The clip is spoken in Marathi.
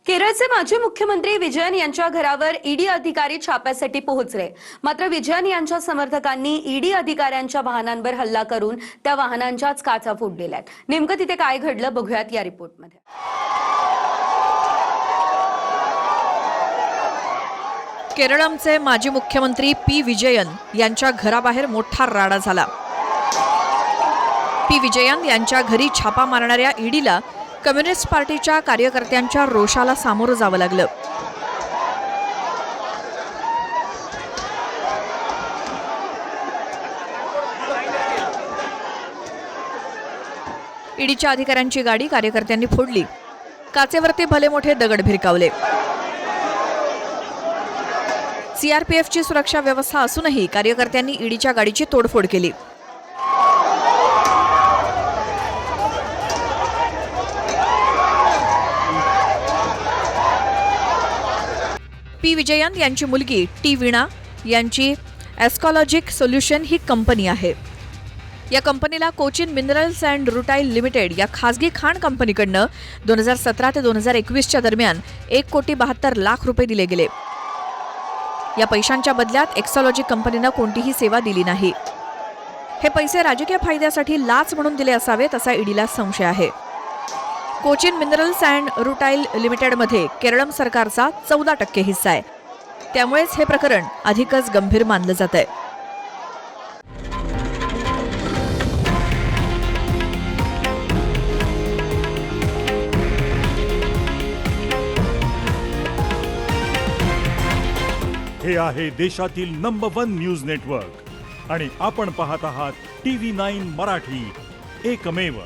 केरळचे माजी मुख्यमंत्री विजयन यांच्या घरावर ईडी अधिकारी छाप्यासाठी पोहोचले. मात्र विजयन यांच्या समर्थकांनी ईडी अधिकाऱ्यांच्या वाहनांवर हल्ला करून त्या वाहनांच्याच काचा फोडलेल्या. नेमकं तिथे काय घडलं बघूयात या रिपोर्टमध्ये. केरळचे माजी मुख्यमंत्री पी विजयन यांच्या घराबाहेर मोठा राडा झाला. पी विजयन यांच्या घरी छापा मारणाऱ्या ईडीला कम्युनिस्ट पार्टीच्या कार्यकर्त्यांच्या रोषाला सामोरं जावं लागलं. ईडीच्या अधिकाऱ्यांची गाडी कार्यकर्त्यांनी फोडली. काचेवरती भले मोठे दगड भिरकावले. सीआरपीएफची सुरक्षा व्यवस्था असूनही कार्यकर्त्यांनी ईडीच्या गाडीची तोडफोड केली. पी विजयन यांची मुलगी टी वीणा यांची एस्कॉलॉजिक सोल्युशन ही कंपनी आहे. या कंपनीला Cochin minerals and rutile limited या खासगी खाण कंपनीकडनं 2017 ते 2021च्या दरम्यान 1,72,00,000 रुपये दिले गेले. या पैशांच्या बदल्यात एक्सॉलॉजिक कंपनीनं कोणतीही सेवा दिली नाही. हे पैसे राजकीय फायद्यासाठी लाच म्हणून दिले असावेत असा ईडीला संशय आहे. कोचिन मिनरल्स अँड रुटाईल लिमिटेडमध्ये केरळ सरकारचा 14% हिस्सा आहे. त्यामुळेच हे प्रकरण अधिकच गंभीर मानलं जात आहे. हे आहे देशातील नंबर 1 न्यूज नेटवर्क आणि आपण पाहत आहात TV9 मराठी, एकमेव.